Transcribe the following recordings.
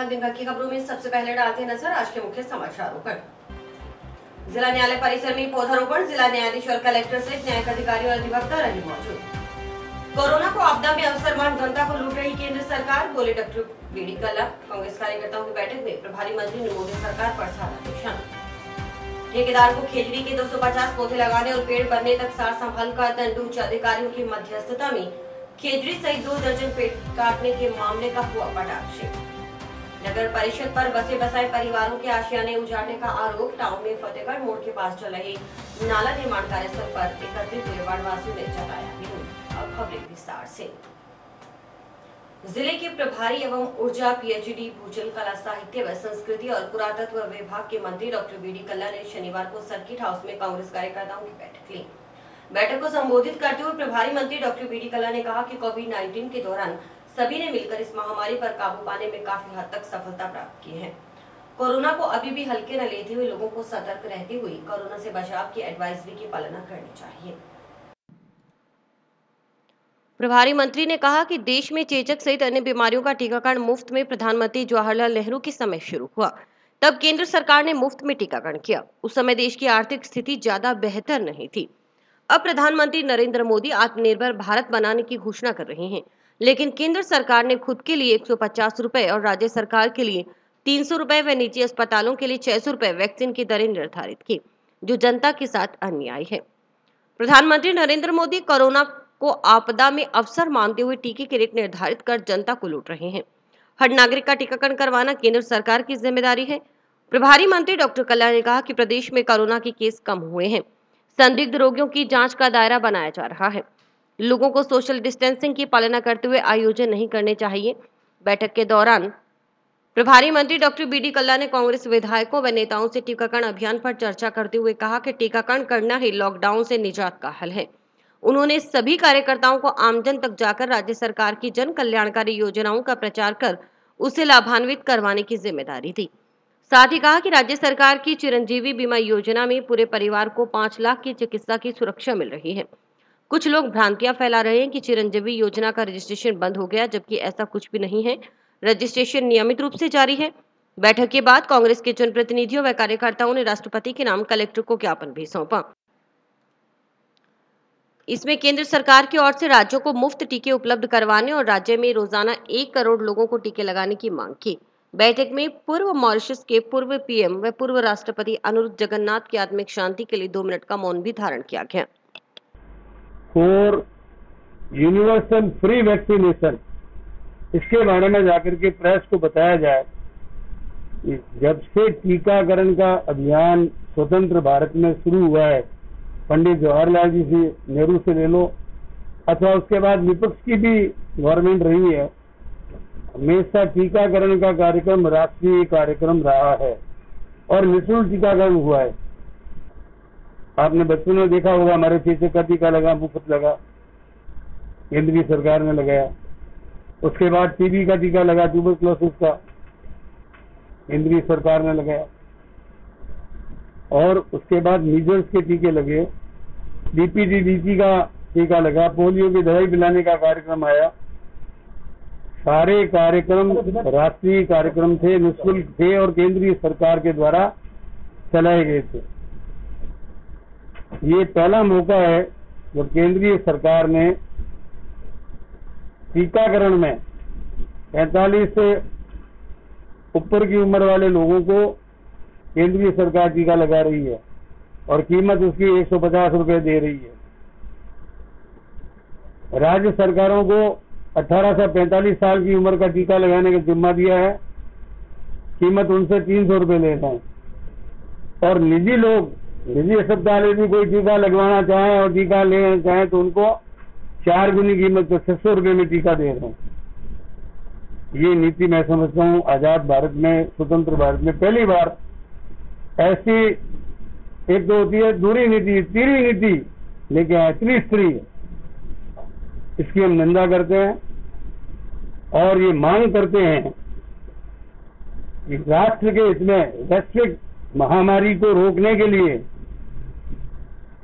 दिन भर की खबरों में सबसे पहले डालते हैं नजर आज के मुख्य समाचारों पर। जिला न्यायालय परिसर में पौधारोपण, जिला न्यायाधीश और कलेक्टर सहित न्यायिक अधिकारी और अधिवक्ता रहे मौजूद। कोरोना को आपदा में अवसर मान जनता को लूट रही केंद्र सरकार, बोले डॉक्टर बीडी कल्ला। कांग्रेस कार्यकर्ताओं की बैठक में प्रभारी मंत्री ने मोदी सरकार पर साधा निशाना। ठेकेदार को खेजड़ी के 250 पौधे लगाने और पेड़ बनने तक सार संभाल का दंड। उच्च अधिकारियों की मध्यस्थता में खेजड़ी सहित 2 दर्जन पेड़ काटने के मामले का हुआ पटाक्षेप। नगर परिषद पर बसे बसाए परिवारों के आशियाने उजाड़ने का आरोप। टाउन में फतेहगढ़ मोड़ के पास चल रहे नाला निर्माण कार्यस्थल पर एकत्रित हुए वार्डवासियों ने जताया विरोध। अब खबरें विस्तार से। जिले के प्रभारी एवं ऊर्जा पीएचडी भूजल कला साहित्य व संस्कृति और पुरातत्व विभाग के मंत्री डॉक्टर बीडी कल्ला ने शनिवार को सर्किट हाउस में कांग्रेस कार्यकर्ताओं की बैठक ली। बैठक को संबोधित करते हुए प्रभारी मंत्री डॉक्टर बीडी कल्ला ने कहा कि कोविड-19 के दौरान सभी ने मिलकर इस महामारी पर काबू पाने में काफी हद तक सफलता प्राप्त की है। कोरोना को अभी भी हल्के न लेते हुए लोगों को सतर्क रहते हुए कोरोना से बचाव की एडवाइजरी की पालना करनी चाहिए। प्रभारी मंत्री ने कहा कि देश में चेचक सहित अन्य बीमारियों का टीकाकरण मुफ्त में प्रधानमंत्री जवाहरलाल नेहरू के समय शुरू हुआ। तब केंद्र सरकार ने मुफ्त में टीकाकरण किया। उस समय देश की आर्थिक स्थिति ज्यादा बेहतर नहीं थी। अब प्रधानमंत्री नरेंद्र मोदी आत्मनिर्भर भारत बनाने की घोषणा कर रहे हैं, लेकिन केंद्र सरकार ने खुद के लिए 150 रुपए और राज्य सरकार के लिए 300 रुपए व निजी अस्पतालों के लिए 600 रुपए वैक्सीन की दरें निर्धारित की, जो जनता के साथ अन्याय है। प्रधानमंत्री नरेंद्र मोदी कोरोना को आपदा में अवसर मानते हुए टीके के रेट निर्धारित कर जनता को लूट रहे हैं। हर नागरिक का टीकाकरण करवाना केंद्र सरकार की जिम्मेदारी है। प्रभारी मंत्री डॉक्टर कल्ला ने कहा कि प्रदेश में कोरोना के केस कम हुए हैं। संदिग्ध रोगियों की जांच का दायरा बनाया जा रहा है। लोगों को सोशल डिस्टेंसिंग की पालना करते हुए आयोजन नहीं करने चाहिए। बैठक के दौरान प्रभारी मंत्री डॉक्टर बीडी कल्ला ने कांग्रेस विधायकों व नेताओं से टीकाकरण अभियान पर चर्चा करते हुए कहा कि टीकाकरण करना ही लॉकडाउन से निजात का हल है। उन्होंने सभी कार्यकर्ताओं को आमजन तक जाकर राज्य सरकार की जन कल्याणकारी योजनाओं का प्रचार कर उसे लाभान्वित करवाने की जिम्मेदारी दी। साथ ही कहा कि राज्य सरकार की चिरंजीवी बीमा योजना में पूरे परिवार को 5 लाख की चिकित्सा की सुरक्षा मिल रही है। कुछ लोग भ्रांतियां फैला रहे हैं कि चिरंजीवी योजना का रजिस्ट्रेशन बंद हो गया, जबकि ऐसा कुछ भी नहीं है। रजिस्ट्रेशन नियमित रूप से जारी है। बैठक के बाद कांग्रेस के जनप्रतिनिधियों व कार्यकर्ताओं ने राष्ट्रपति के नाम कलेक्टर को ज्ञापन भी सौंपा। इसमें केंद्र सरकार की ओर से राज्यों को मुफ्त टीके उपलब्ध करवाने और राज्य में रोजाना 1 करोड़ लोगों को टीके लगाने की मांग की। बैठक में पूर्व मॉरिशस के पूर्व पीएम व पूर्व राष्ट्रपति अनुरुद्ध जगन्नाथ की आत्मिक शांति के लिए 2 मिनट का मौन भी धारण किया गया। फॉर यूनिवर्सल फ्री वैक्सीनेशन, इसके बारे में जाकर के प्रेस को बताया जाए। जब से टीकाकरण का अभियान स्वतंत्र भारत में शुरू हुआ है, पंडित जवाहरलाल जी से, नेहरू से ले लो, अथवा उसके बाद विपक्ष की भी गवर्नमेंट रही है, हमेशा टीकाकरण का कार्यक्रम राष्ट्रीय कार्यक्रम रहा है और निःशुल्क टीकाकरण हुआ है। आपने बच्चों ने देखा होगा, हमारे चेचक का टीका लगा, मुफ्त लगा, केंद्रीय सरकार ने लगाया। उसके बाद टीबी का टीका लगा, ट्यूबरक्लोसिस का, केंद्रीय सरकार ने लगाया। और उसके बाद मीजल्स के टीके लगे, डीपीटी का टीका लगा, पोलियो की दवाई पिलाने का कार्यक्रम आया। सारे कार्यक्रम राष्ट्रीय कार्यक्रम थे, निःशुल्क थे और केंद्रीय सरकार के द्वारा चलाए गए थे। ये पहला मौका है जब केंद्रीय सरकार ने टीकाकरण में 45 से ऊपर की उम्र वाले लोगों को केंद्रीय सरकार टीका लगा रही है और कीमत उसकी 150 रुपए दे रही है। राज्य सरकारों को 18 से 45 साल की उम्र का टीका लगाने का जिम्मा दिया है, कीमत उनसे 300 रुपए ले रहे हैं। और निजी लोग, निजी अस्पताल यदि कोई टीका लगवाना चाहे और टीका लेना चाहे तो उनको 4 गुनी कीमत पर 600 रुपए में टीका दे रहे हैं। ये नीति मैं समझता हूँ आजाद भारत में, स्वतंत्र भारत में पहली बार ऐसी, एक तो होती है दूरी नीति, तीरी नीति, लेकिन ऐसी स्त्री, इसकी हम निंदा करते हैं और ये मांग करते हैं कि राष्ट्र के इसमें वैश्विक महामारी को रोकने के लिए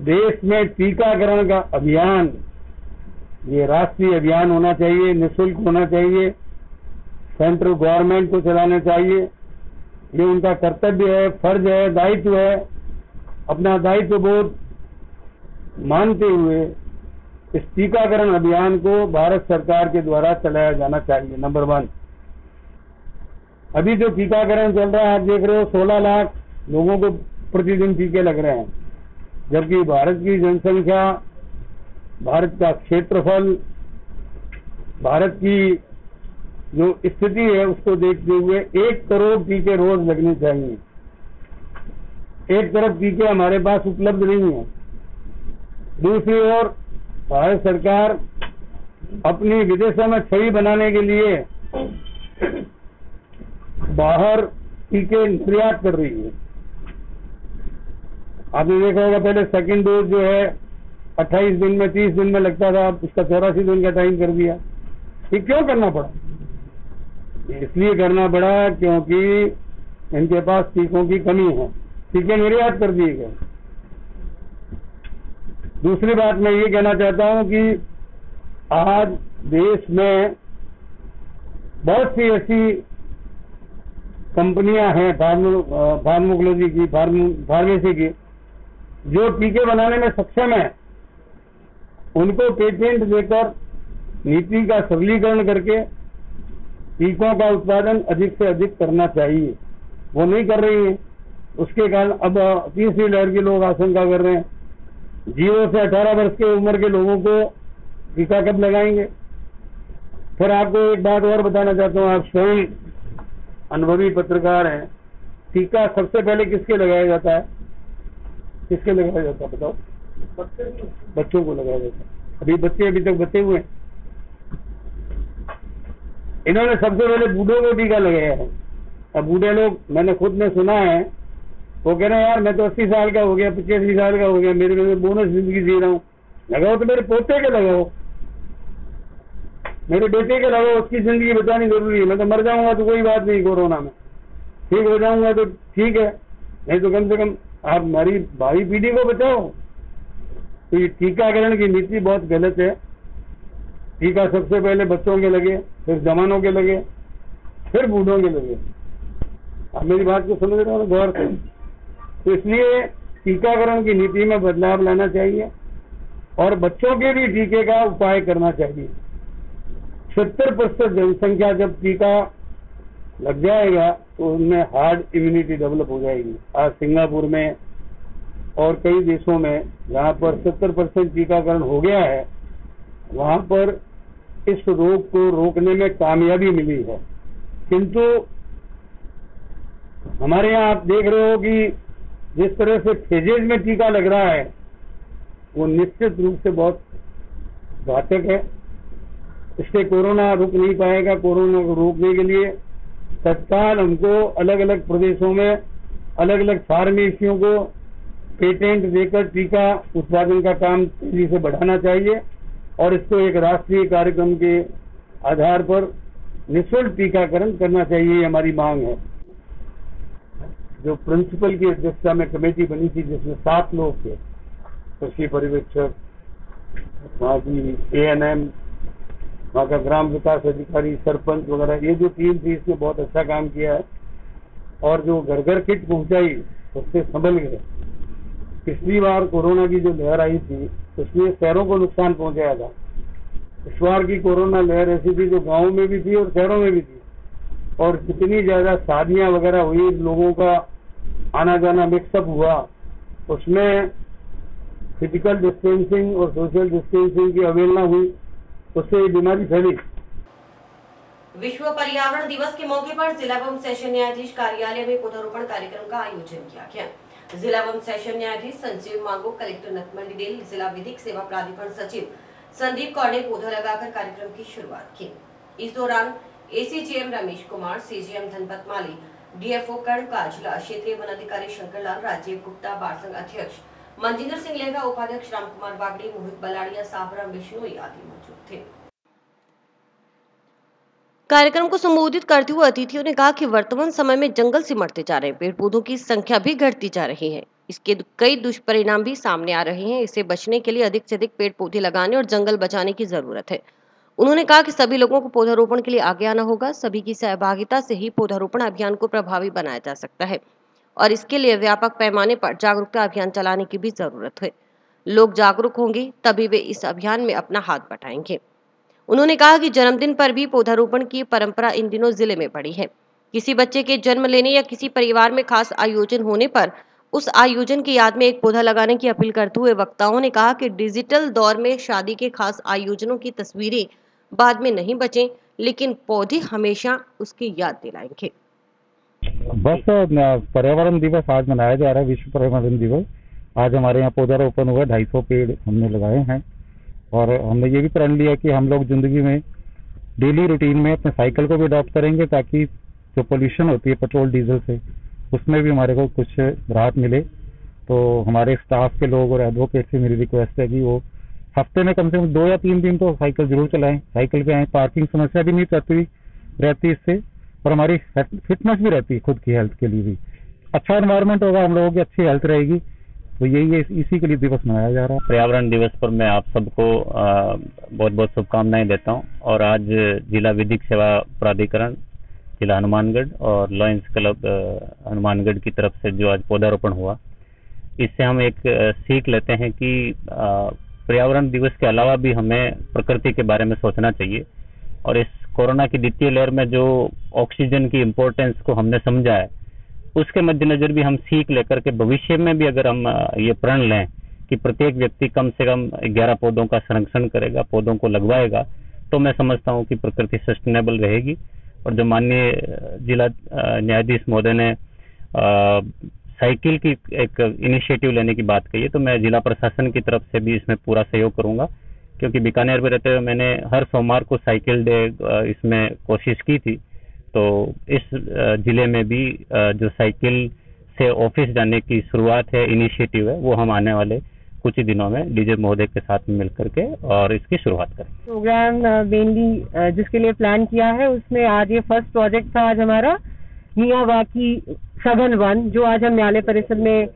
देश में टीकाकरण का अभियान, ये राष्ट्रीय अभियान होना चाहिए, निःशुल्क होना चाहिए। सेंट्रल गवर्नमेंट को चलाना चाहिए। ये उनका कर्तव्य है, फर्ज है, दायित्व है। अपना दायित्व बोध मानते हुए इस टीकाकरण अभियान को भारत सरकार के द्वारा चलाया जाना चाहिए। नंबर 1। अभी जो टीकाकरण चल रहा है, आप देख रहे हो 16 लाख लोगों को प्रतिदिन टीके लग रहे हैं, जबकि भारत की जनसंख्या, भारत का क्षेत्रफल, भारत की जो स्थिति है उसको देखते हुए 1 करोड़ टीके रोज लगने चाहिए। एक तरफ टीके हमारे पास उपलब्ध नहीं है, दूसरी ओर भारत सरकार अपनी विदेशों में छवि बनाने के लिए बाहर टीके निर्यात कर रही है। आपने देखा होगा पहले सेकंड डोज जो है 28 दिन में, 30 दिन में लगता था, अब इसका 84 दिन का टाइम कर दिया। ये क्यों करना पड़ा? इसलिए करना पड़ा क्योंकि इनके पास टीकों की कमी है, टीके निर्यात कर दिए गए। दूसरी बात मैं ये कहना चाहता हूं कि आज देश में बहुत सी ऐसी कंपनियां हैं फार्माकोलॉजी की, फार्मेसी की, जो टीके बनाने में सक्षम है। उनको पेटेंट देकर नीति का सरलीकरण करके टीकों का उत्पादन अधिक से अधिक करना चाहिए। वो नहीं कर रही है, उसके कारण अब तीसरी लहर के लोग आशंका कर रहे हैं 0 से 18 वर्ष के उम्र के लोगों को टीका कब लगाएंगे। फिर आपको एक बात और बताना चाहता हूँ, आप स्वयं अनुभवी पत्रकार हैं। टीका सबसे पहले किसके लगाया जाता है? किसके लगाया जाता है बताओ? बच्चों को लगाया जाता है। अभी तक बचे हुए हैं। इन्होंने सबसे पहले बूढ़ों को टीका लगाया है। अब बूढ़े लोग, मैंने खुद ने सुना है, वो कह रहे हैं यार मैं तो 80 साल का हो गया, 85 साल का हो गया, मेरे बोनस जिंदगी जी रहा हूँ। लगाओ तो मेरे पोते के लगाओ, मेरे बेटे के लगाओ, उसकी जिंदगी बचानी जरूरी है। मैं तो मर जाऊंगा तो कोई बात नहीं, कोरोना में ठीक हो जाऊंगा तो ठीक है, नहीं तो कम से कम आप हमारी भावी पीढ़ी को बचाओ। तो ये टीकाकरण की नीति बहुत गलत है। टीका सबसे पहले बच्चों के लगे, फिर जवानों के लगे, फिर बूढ़ों के लगे। आप मेरी बात को समझ रहे हो गौर से? तो इसलिए टीकाकरण की नीति में बदलाव लाना चाहिए और बच्चों के भी टीके का उपाय करना चाहिए। 70% जनसंख्या जब टीका लग जाएगा तो उनमें हार्ड इम्यूनिटी डेवलप हो जाएगी। आज सिंगापुर में और कई देशों में जहां पर 70% टीकाकरण हो गया है, वहां पर इस रोग को रोकने में कामयाबी मिली है। किंतु हमारे यहाँ आप देख रहे हो कि जिस तरह से फेजेज में टीका लग रहा है, वो निश्चित रूप से बहुत घातक है। इससे कोरोना रुक नहीं पाएगा। कोरोना को रोकने के लिए तत्काल हमको अलग अलग प्रदेशों में अलग अलग फार्मेसियों को पेटेंट देकर टीका उत्पादन का काम तेजी से बढ़ाना चाहिए और इसको एक राष्ट्रीय कार्यक्रम के आधार पर निःशुल्क टीकाकरण करना चाहिए। ये हमारी मांग है। जो प्रिंसिपल की अध्यक्षता में कमेटी बनी थी, जिसमें 7 लोग थे, कृषि पर्यवेक्षक, वहाँ की ANM, वहाँ का ग्राम विकास अधिकारी, सरपंच वगैरह, ये जो टीम थी इसने बहुत अच्छा काम किया है और जो घर घर किट पहुंचाई उससे संभल गए। पिछली बार कोरोना की जो लहर आई थी उसमें शहरों को नुकसान पहुंचाया था। इस बार की कोरोना लहर ऐसी थी जो गाँव में भी थी और शहरों में भी थी, और जितनी ज्यादा शादियां वगैरह हुई, लोगों का आना जाना मिक्सअप हुआ, उसमें फिजिकल डिस्टेंसिंग और सोशल डिस्टेंसिंग की अवहेलना हुई, उससे ये बीमारी फैली। विश्व पर्यावरण दिवस के मौके पर जिला एवं सेशन न्यायाधीश कार्यालय में पौधारोपण कार्यक्रम का आयोजन किया गया। जिला एवं सेशन न्यायाधीश संजीव मांगो, कलेक्टर नथमंडी डेल, जिला विधिक सेवा प्राधिकरण सचिव संदीप कौर ने पौधा लगाकर कार्यक्रम की शुरुआत की। इस दौरान ACGM रमेश कुमार, CGM धनपत माली, DFO कर्ण काजला, क्षेत्रीय वन अधिकारी शंकरलाल, राजीव गुप्ता, बार संघ अध्यक्ष मंजिंदर सिंह लेगा, उपाध्यक्ष रामकुमार बागड़ी, मोहित बलाड़िया, साबराम बिश्नोई आदि मौजूद थे। कार्यक्रम को संबोधित करते हुए अतिथियों ने कहा कि वर्तमान समय में जंगल सिमटते जा रहे हैं, पेड़ पौधों की संख्या भी घटती जा रही है। इसके कई दुष्परिणाम भी सामने आ रहे हैं। इससे बचने के लिए अधिक से अधिक पेड़ पौधे लगाने और जंगल बचाने की जरूरत है। उन्होंने कहा कि सभी लोगों को पौधारोपण के लिए आगे आना होगा। सभी की सहभागिता से ही पौधारोपण अभियान को प्रभावी बनाया जा सकता है और इसके लिए व्यापक पैमाने पर जागरूकता अभियान चलाने की भी जरूरत है। लोग जागरूक होंगे तभी वे इस अभियान में अपना हाथ बटाएंगे। उन्होंने कहा कि जन्मदिन पर भी पौधारोपण की परंपरा इन दिनों जिले में बढ़ी है। किसी बच्चे के जन्म लेने या किसी परिवार में खास आयोजन होने पर उस आयोजन की याद में एक पौधा लगाने की अपील करते हुए वक्ताओं ने कहा कि डिजिटल दौर में शादी के खास आयोजनों की तस्वीरें बाद में नहीं बचें, लेकिन पौधे हमेशा उसकी याद दिलाएंगे। बस पर्यावरण दिवस आज मनाया जा रहा है, विश्व पर्यावरण दिवस। आज हमारे यहाँ पौधारोपण हुआ, 250 पेड़ हमने लगाए हैं और हमने ये भी प्रण लिया कि हम लोग जिंदगी में डेली रूटीन में अपने साइकिल को भी अडॉप्ट करेंगे ताकि जो पोल्यूशन होती है पेट्रोल डीजल से, उसमें भी हमारे को कुछ राहत मिले। तो हमारे स्टाफ के लोग और एडवोकेट से मेरी रिक्वेस्ट है कि वो हफ्ते में कम से कम 2 या 3 दिन तो साइकिल जरूर चलाएं। साइकिल पे आए, पार्किंग समस्या भी नहीं रहती इससे, और हमारी फिटनेस भी रहती है खुद की हेल्थ के लिए भी। अच्छा एनवायरनमेंट होगा, हम लोगों की अच्छी हेल्थ रहेगी। तो यही इसी के लिए दिवस मनाया जा रहा है। पर्यावरण दिवस पर मैं आप सबको बहुत बहुत शुभकामनाएं देता हूं। और आज जिला विधिक सेवा प्राधिकरण जिला हनुमानगढ़ और लॉयंस क्लब हनुमानगढ़ की तरफ से जो आज पौधारोपण हुआ, इससे हम एक सीख लेते हैं कि पर्यावरण दिवस के अलावा भी हमें प्रकृति के बारे में सोचना चाहिए। और इस कोरोना की द्वितीय लहर में जो ऑक्सीजन की इम्पोर्टेंस को हमने समझा है, उसके मद्देनजर भी हम सीख लेकर के भविष्य में भी अगर हम ये प्रण लें कि प्रत्येक व्यक्ति कम से कम 11 पौधों का संरक्षण करेगा, पौधों को लगवाएगा, तो मैं समझता हूं कि प्रकृति सस्टेनेबल रहेगी। और जो माननीय जिला न्यायाधीश महोदय ने साइकिल की एक इनिशिएटिव लेने की बात कही है, तो मैं जिला प्रशासन की तरफ से भी इसमें पूरा सहयोग करूंगा, क्योंकि बीकानेर में रहते हुए मैंने हर सोमवार को साइकिल डे इसमें कोशिश की थी। तो इस जिले में भी जो साइकिल से ऑफिस जाने की शुरुआत है, इनिशिएटिव है, वो हम आने वाले कुछ ही दिनों में डीजे महोदय के साथ में मिलकर के और इसकी शुरुआत करेंगे। प्रोग्राम मेनली जिसके लिए प्लान किया है, उसमें आज ये फर्स्ट प्रोजेक्ट था आज हमारा मियावाकी सघन वन, जो आज हम न्यायालय परिसर में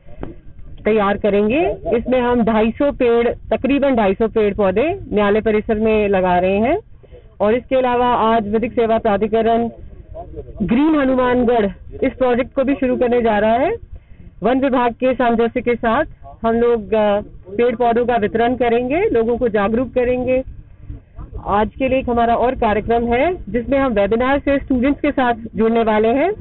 तैयार करेंगे। इसमें हम 250 पेड़, तकरीबन 250 पेड़ पौधे न्यायालय परिसर में लगा रहे हैं। और इसके अलावा आज विधिक सेवा प्राधिकरण ग्रीन हनुमानगढ़ इस प्रोजेक्ट को भी शुरू करने जा रहा है। वन विभाग के सामंजस्य के साथ हम लोग पेड़ पौधों का वितरण करेंगे, लोगों को जागरूक करेंगे। आज के लिए एक हमारा और कार्यक्रम है जिसमें हम वेबिनार से स्टूडेंट्स के साथ जुड़ने वाले हैं।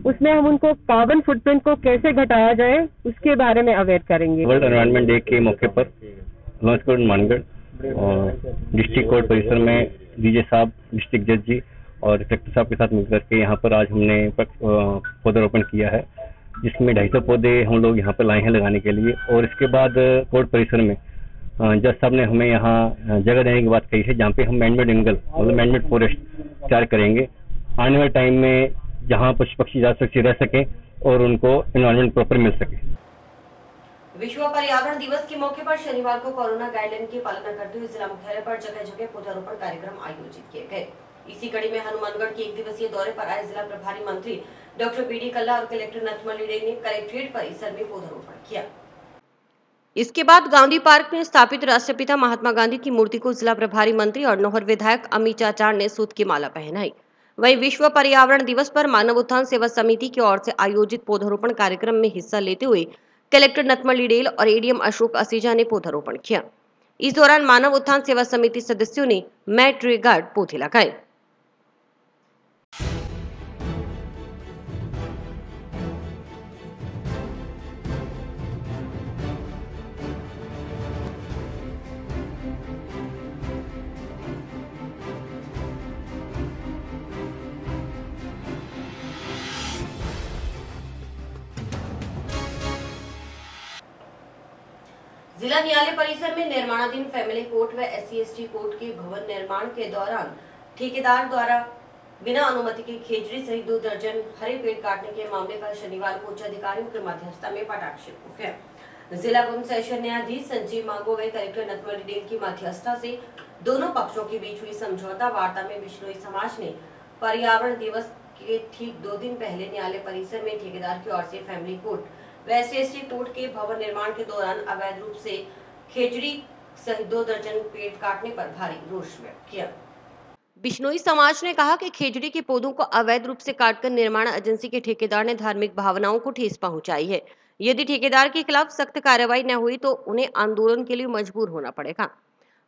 उसमें हम उनको कार्बन फुटप्रिंट को कैसे घटाया जाए उसके बारे में अवेयर करेंगे। वर्ल्ड एनवायरनमेंट डे के मौके पर हनुमानगढ़ और डिस्ट्रिक्ट कोर्ट परिसर में डीजे साहब, डिस्ट्रिक्ट जज जी और इंस्पेक्टर साहब के साथ मिलकर के यहाँ पर आज हमने पौधारोपण किया है, जिसमें 250 पौधे हम लोग यहाँ पर लाए हैं लगाने के लिए। और इसके बाद कोर्ट परिसर में जज साहब ने हमें यहाँ जगह देने की बात कही है, जहाँ पे हम मैनमेड जंगल मतलब मैनमेड फॉरेस्ट तैयार करेंगे। आने वाले टाइम में जहाँ पशु पक्षी जा सकते रह सके और उनको एनवायरनमेंट प्रॉपर मिल सके। विश्व पर्यावरण दिवस के मौके पर शनिवार को कोरोना गाइडलाइन की पालना करते हुए जिला मुख्यालय पर जगह जगह पौधारोपण कार्यक्रम आयोजित किए गए। इसी कड़ी में हनुमानगढ़ के 1 दिवसीय दौरे पर आए जिला प्रभारी मंत्री डॉक्टर बीडी कल्ला और कलेक्टर नथमल डे ने कलेक्ट्रेट परिसर में पौधारोपण किया। इसके बाद गांधी पार्क में स्थापित राष्ट्रपिता महात्मा गांधी की मूर्ति को जिला प्रभारी मंत्री और नौहर विधायक अमित चाचार ने सूत की माला पहनाई। वहीं विश्व पर्यावरण दिवस पर मानव उत्थान सेवा समिति की ओर से आयोजित पौधारोपण कार्यक्रम में हिस्सा लेते हुए कलेक्टर नथमल डिडेल और एडीएम अशोक असीजा ने पौधारोपण किया। इस दौरान मानव उत्थान सेवा समिति सदस्यों ने मैं ट्री गार्ड पौधे लगाए। जिला न्यायालय परिसर में निर्माणाधीन फैमिली कोर्ट व SC/ST कोर्ट के भवन निर्माण के दौरान ठेकेदार द्वारा बिना अनुमति के खेजड़ी सहित 2 दर्जन हरे पेड़ काटने के मामले पर शनिवार को उच्च अधिकारियों के मध्यस्थता में पटाक्षेप हो गया। जिला एवं सेशन न्यायाधीश संजीव मांगो व कलेक्टर नथमल डिडेल की मध्यस्थता से दोनों पक्षों के बीच हुई समझौता वार्ता में बिश्नोई समाज ने पर्यावरण दिवस के ठीक 2 दिन पहले न्यायालय परिसर में ठेकेदार की ओर से फैमिली कोर्ट व SC/ST कोर्ट के भवन निर्माण के दौरान अवैध रूप से खेजड़ी सहित 2 दर्जन पेड़ काटने पर भारी रोष व्यक्त किया। बिश्नोई समाज ने कहा कि खेजड़ी के पौधों को अवैध रूप से काटकर निर्माण एजेंसी के ठेकेदार ने धार्मिक भावनाओं को ठेस पहुंचाई है। यदि ठेकेदार के खिलाफ सख्त कार्रवाई न हुई तो उन्हें आंदोलन के लिए मजबूर होना पड़ेगा।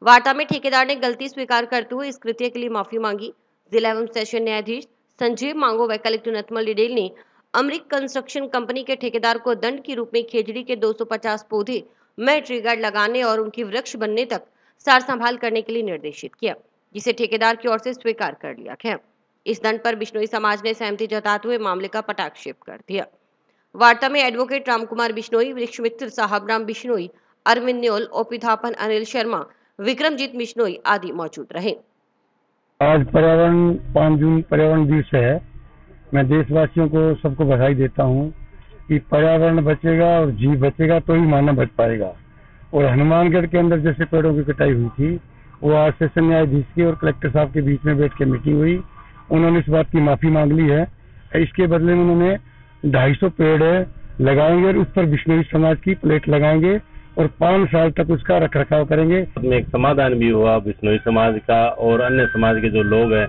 वार्ता में ठेकेदार ने गलती स्वीकार करते हुए इस कृत्य के लिए माफी मांगी। जिला एवं सेशन न्यायाधीश संजीव मांगो व कलेक्टर नथमल डिडेल ने अमरीक कंस्ट्रक्शन कंपनी के ठेकेदार को दंड के रूप में खेजड़ी के 250 पौधे में ट्री गार्ड लगाने और उनकी वृक्ष बनने तक सार संभाल करने के लिए निर्देशित किया, जिसे ठेकेदार की ओर से स्वीकार कर लिया गया। इस दंड पर बिश्नोई समाज ने सहमति जताते हुए मामले का पटाक्षेप कर दिया। वार्ता में एडवोकेट रामकुमार बिश्नोई, वृक्षमित्र साहब राम बिश्नोई, अरविंद न्योल, ओपी थापन, अनिल शर्मा, विक्रमजीत बिश्नोई आदि मौजूद रहे। आज 5 जून पर्यावरण दिवस है। मैं देशवासियों को सबको बधाई देता हूँ कि पर्यावरण बचेगा और जीव बचेगा तो ही मानव बच पाएगा। और हनुमानगढ़ के अंदर जैसे पेड़ों की कटाई हुई थी, वो आज सेशन न्यायाधीश की और कलेक्टर साहब के बीच में बैठ के मीटिंग हुई। उन्होंने इस बात की माफी मांग ली है। इसके बदले में उन्होंने 250 पेड़ लगाएंगे और उस पर बिश्नोई समाज की प्लेट लगाएंगे और 5 साल तक उसका रख रखाव करेंगे। में एक समाधान भी हुआ बिश्नोई समाज का और अन्य समाज के जो लोग हैं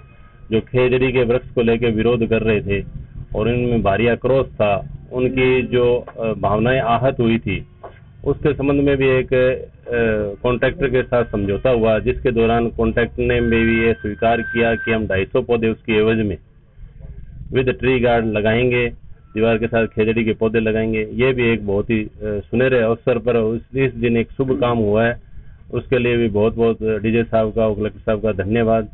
जो खेजड़ी के वृक्ष को लेकर विरोध कर रहे थे और इनमें भारी आक्रोश था, उनकी जो भावनाएं आहत हुई थी, उसके संबंध में भी एक कॉन्ट्रैक्टर के साथ समझौता हुआ, जिसके दौरान कॉन्ट्रैक्टर ने भी ये स्वीकार किया कि हम 250 पौधे उसकी एवज में विद ट्री गार्ड लगाएंगे, दीवार के साथ खेजड़ी के पौधे लगाएंगे। ये भी एक बहुत ही सुनहरे अवसर पर इस दिन एक शुभ काम हुआ है। उसके लिए भी बहुत बहुत डीजे साहब का और कलेक्टर साहब का धन्यवाद।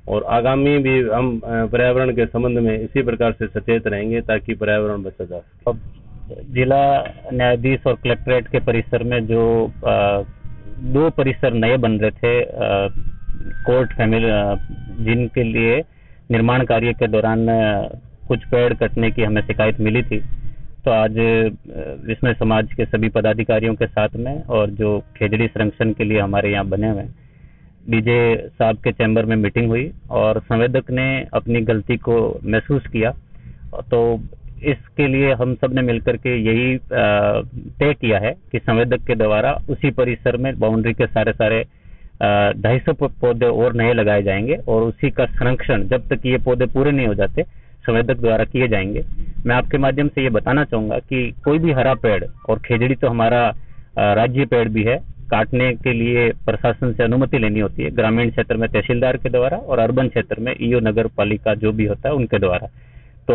और आगामी भी हम पर्यावरण के संबंध में इसी प्रकार से सचेत रहेंगे ताकि पर्यावरण बचा जा सके। अब जिला न्यायाधीश और कलेक्ट्रेट के परिसर में जो 2 परिसर नए बन रहे थे कोर्ट फैमिली, जिनके लिए निर्माण कार्य के दौरान कुछ पेड़ कटने की हमें शिकायत मिली थी, तो आज बिश्नोई समाज के सभी पदाधिकारियों के साथ में और जो खेजड़ी संरक्षण के लिए हमारे यहाँ बने हुए डीजे साहब के चैम्बर में मीटिंग हुई और संवेदक ने अपनी गलती को महसूस किया। तो इसके लिए हम सब ने मिलकर के यही तय किया है कि संवेदक के द्वारा उसी परिसर में बाउंड्री के सारे 250 पौधे और नए लगाए जाएंगे और उसी का संरक्षण जब तक ये पौधे पूरे नहीं हो जाते संवेदक द्वारा किए जाएंगे। मैं आपके माध्यम से ये बताना चाहूंगा कि कोई भी हरा पेड़, और खेजड़ी तो हमारा राज्य पेड़ भी है, काटने के लिए प्रशासन से अनुमति लेनी होती है, ग्रामीण क्षेत्र में तहसीलदार के द्वारा और अर्बन क्षेत्र में ईओ नगर पालिका जो भी होता है उनके द्वारा। तो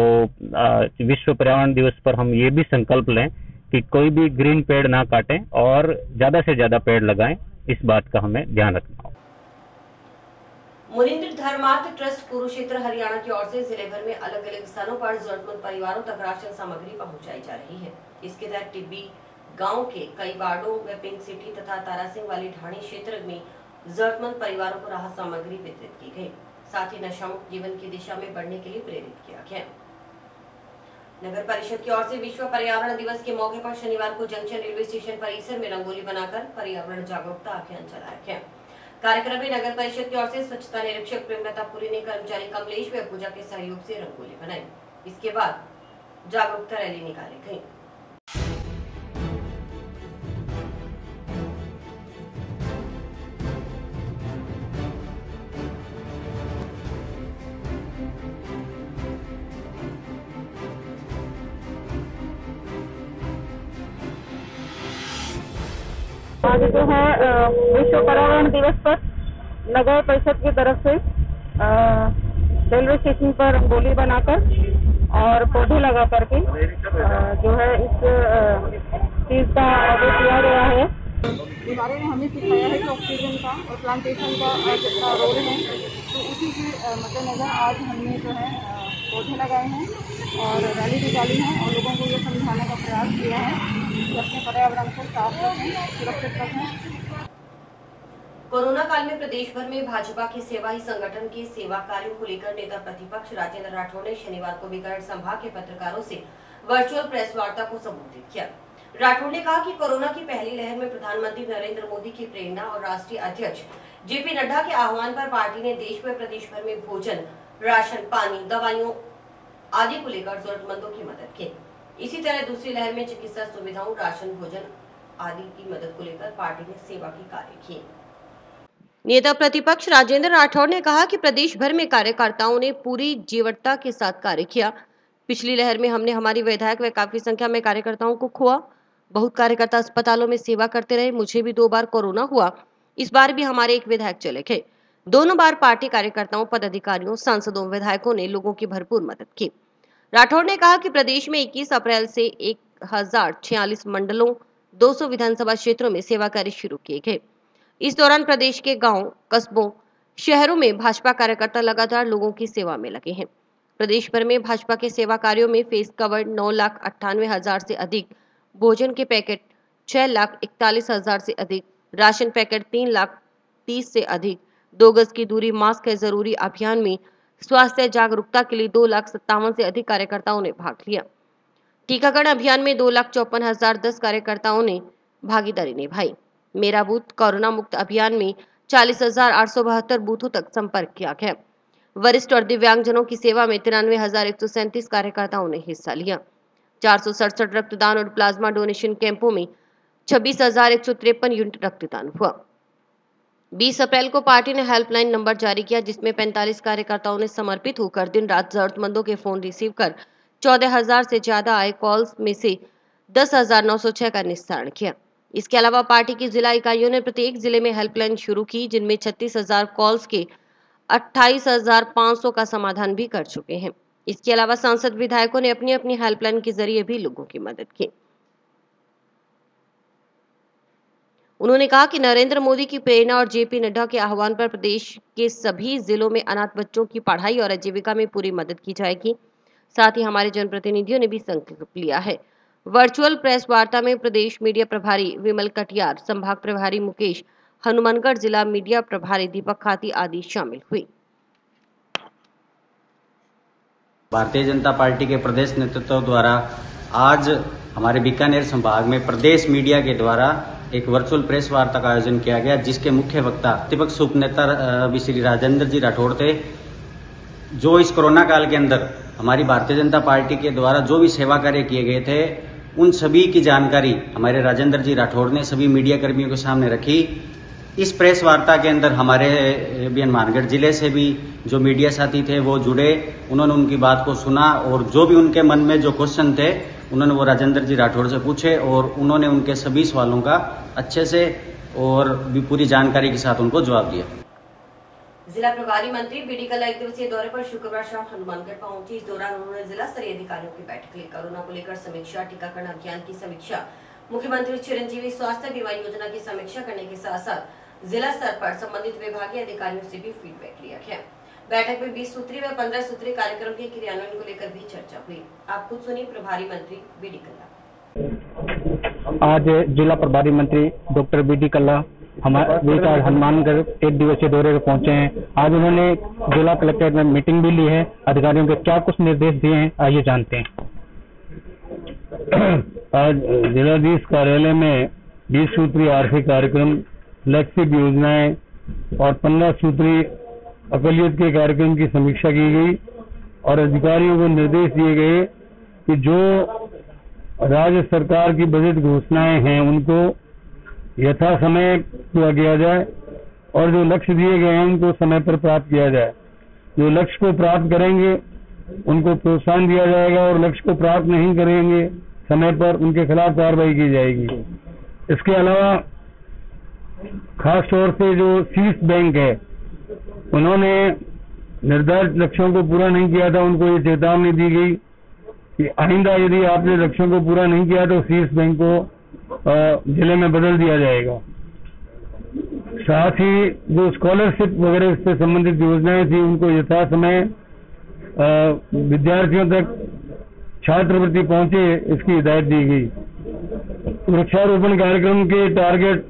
विश्व पर्यावरण दिवस पर हम ये भी संकल्प लें कि कोई भी ग्रीन पेड़ ना काटें और ज्यादा से ज्यादा पेड़ लगाएं, इस बात का हमें ध्यान रखना होगा। मुनिंद्र धर्मार्थ ट्रस्ट कुरुक्षेत्र हरियाणा की ओर से जिले भर में अलग अलग स्थानों पर जरूरतमंद परिवारों तक राशन सामग्री पहुंचाई जा रही है। इसके तहत टिब्बी गांव के कई वार्डों में पिंक सिटी तथा तारासिंह वाली ढाणी क्षेत्र में जरूरतमंद परिवारों को राहत सामग्री वितरित की गई। साथ ही नशामुक्त जीवन की दिशा में बढ़ने के लिए प्रेरित किया गया। नगर परिषद की ओर से विश्व पर्यावरण दिवस के मौके पर शनिवार को जंक्शन रेलवे स्टेशन परिसर में रंगोली बनाकर पर्यावरण जागरूकता अभियान चलाया गया। कार्यक्रम में नगर परिषद की ओर से स्वच्छता निरीक्षक प्रेमलता पुरी ने कर्मचारी कमलेश व पूजा के सहयोग से रंगोली बनाई। इसके बाद जागरूकता रैली निकाली गई। आज जो है विश्व पर्यावरण दिवस पर नगर परिषद की तरफ से रेलवे स्टेशन पर रंगोली बनाकर और पौधे लगा करके जो है इस चीज का ऑर्डर किया गया है। इस बारे में हमें सिखाया है कि ऑक्सीजन का और प्लांटेशन का कितना रोल है, तो उसी के मद्देनजर आज हमने जो है पौधे लगाए हैं और रैली निकाली है और लोगों को ये समझाने का प्रयास किया है कि अपने पर्यावरण को साफ रखें, सुरक्षित रखें। कोरोना काल में प्रदेश भर में भाजपा के सेवा ही संगठन के सेवा कार्यों को लेकर नेता प्रतिपक्ष राजेंद्र राठौड़ ने शनिवार को बीकानेर संभाग के पत्रकारों से वर्चुअल प्रेस वार्ता को संबोधित किया। राठौड़ ने कहा कि कोरोना की पहली लहर में प्रधानमंत्री नरेंद्र मोदी की प्रेरणा और राष्ट्रीय अध्यक्ष जेपी नड्डा के आह्वान पर पार्टी ने देश व प्रदेश भर में भोजन, राशन, पानी, दवाइयों आदि को लेकर जरूरतमंदों की मदद की। इसी तरह दूसरी लहर में चिकित्सा सुविधाओं, राशन, भोजन आदि की मदद को लेकर पार्टी ने सेवा की कार्य किए। नेता प्रतिपक्ष राजेंद्र राठौड़ ने कहा कि प्रदेश भर में कार्यकर्ताओं ने पूरी जीवटता के साथ कार्य किया। पिछली लहर में हमने हमारी विधायक व काफी संख्या में कार्यकर्ताओं को खोआ। बहुत कार्यकर्ता अस्पतालों में सेवा करते रहे। मुझे भी 2 बार कोरोना हुआ। इस बार भी हमारे एक विधायक चले गए। दोनों बार पार्टी कार्यकर्ताओं, पदाधिकारियों, सांसदों, विधायकों ने लोगों की भरपूर मदद की। राठौड़ ने कहा कि प्रदेश में 21 अप्रैल से 1046 मंडलों, 200 विधानसभा क्षेत्रों में सेवा कार्य शुरू किए गए। इस दौरान प्रदेश के गांव, कस्बों, शहरों में भाजपा कार्यकर्ता लगातार लोगों की सेवा में लगे हैं। प्रदेश भर में भाजपा के सेवा कार्यों में फेस कवर 9,98,000 से अधिक, भोजन के पैकेट 6,41,000 से अधिक, राशन पैकेट 3,30,000 से अधिक, 2 गज की दूरी, मास्क है जरूरी अभियान में स्वास्थ्य जागरूकता के लिए 2,57,000 से अधिक कार्यकर्ताओं ने भाग लिया। टीकाकरण अभियान में 2,54,010 कार्यकर्ताओं ने भागीदारी निभाई। मेरा बूथ कोरोना मुक्त अभियान में 40,872 बूथों तक संपर्क किया गया। वरिष्ठ और दिव्यांगजनों की सेवा में 93,137 कार्यकर्ताओं ने हिस्सा लिया। 467 रक्तदान और प्लाज्मा डोनेशन कैंपों में 26,153 यूनिट रक्तदान हुआ। 20 अप्रैल को पार्टी ने हेल्पलाइन नंबर जारी किया, जिसमें 45 कार्यकर्ताओं ने समर्पित होकर दिन रात जरूरतमंदों के फोन रिसीव कर 14,000 से ज्यादा आए कॉल्स में से 10,906 का निस्तारण किया। इसके अलावा पार्टी की जिला इकाइयों ने प्रत्येक जिले में हेल्पलाइन शुरू की, जिनमें 36,000 कॉल्स के 28,500 का समाधान भी कर चुके हैं। इसके अलावा सांसद, विधायकों ने अपनी अपनी हेल्पलाइन के जरिए भी लोगों की मदद की। उन्होंने कहा कि नरेंद्र मोदी की प्रेरणा और जेपी नड्डा के आह्वान पर प्रदेश के सभी जिलों में अनाथ बच्चों की पढ़ाई और आजीविका में पूरी मदद की जाएगी। साथ ही हमारे जनप्रतिनिधियों ने भी संकल्प लिया है। वर्चुअल प्रेस वार्ता में प्रदेश मीडिया प्रभारी विमल कटियार, संभाग प्रभारी मुकेश, हनुमानगढ़ जिला मीडिया प्रभारी दीपक खाती आदि शामिल हुए। भारतीय जनता पार्टी के प्रदेश नेतृत्व द्वारा आज हमारे बीकानेर संभाग में प्रदेश मीडिया के द्वारा एक वर्चुअल प्रेस वार्ता का आयोजन किया गया, जिसके मुख्य वक्ता प्रतिपक्ष उपनेता श्री राजेंद्र जी राठौड़ थे। जो इस कोरोना काल के अंदर हमारी भारतीय जनता पार्टी के द्वारा जो भी सेवा कार्य किए गए थे, उन सभी की जानकारी हमारे राजेंद्र जी राठौड़ ने सभी मीडिया कर्मियों के सामने रखी। इस प्रेस वार्ता के अंदर हमारे हनुमानगढ़ जिले से भी जो मीडिया साथी थे वो जुड़े, उन्होंने उनकी बात को सुना और जो भी उनके मन में जो क्वेश्चन थे उन्होंने वो राजेंद्र जी राठौड़ से पूछे और उन्होंने उनके सभी सवालों का अच्छे से और भी पूरी जानकारी के साथ उनको जवाब दिया। जिला प्रभारी मंत्री बीडी कल्ला 1 दिवसीय दौरे पर शुक्रवार शाम हनुमानगढ़ पहुंचे। इस दौरान उन्होंने जिला स्तरीय अधिकारियों की बैठक ली। कोरोना को लेकर समीक्षा, टीकाकरण अभियान की समीक्षा, मुख्यमंत्री चिरंजीवी स्वास्थ्य बीमा योजना की समीक्षा करने के साथ साथ जिला स्तर पर संबंधित विभागीय अधिकारियों से भी फीडबैक लिया गया। बैठक में 20 सूत्री व 15 सूत्री कार्यक्रम के क्रियान्वयन को लेकर भी चर्चा हुई। आप खुद सुनिए प्रभारी मंत्री बीडी कल्ला। आज जिला प्रभारी मंत्री डॉक्टर बीडी कल्ला हमारे हनुमानगढ़ 1 दिवसीय दौरे पर पहुंचे हैं। आज उन्होंने जिला कलेक्ट्रेट में मीटिंग भी ली है। अधिकारियों को क्या कुछ निर्देश दिए हैं, आइए जानते हैं। आज जिलाधीश कार्यालय में 20 सूत्री आर्थिक कार्यक्रम, फ्लैगशिप योजनाएं और 15 सूत्री अकलियत के कार्यक्रम की समीक्षा की गई और अधिकारियों को निर्देश दिए गए कि जो राज्य सरकार की बजट घोषणाएं हैं उनको यथा समय पूरा किया जाए और जो लक्ष्य दिए गए हैं उनको समय पर प्राप्त किया जाए। जो लक्ष्य को प्राप्त करेंगे उनको प्रोत्साहन दिया जाएगा और लक्ष्य को प्राप्त नहीं करेंगे समय पर उनके खिलाफ कार्रवाई की जाएगी। इसके अलावा खास तौर से जो शीर्ष बैंक है उन्होंने निर्धारित लक्ष्यों को पूरा नहीं किया था, उनको ये चेतावनी दी गई कि आइंदा यदि आपने लक्ष्यों को पूरा नहीं किया तो शीर्ष बैंक को जिले में बदल दिया जाएगा। साथ ही जो स्कॉलरशिप वगैरह से संबंधित योजनाएं थी उनको यथा समय विद्यार्थियों तक छात्रवृत्ति पहुंचे, इसकी हिदायत दी गई। वृक्षारोपण कार्यक्रम के टारगेट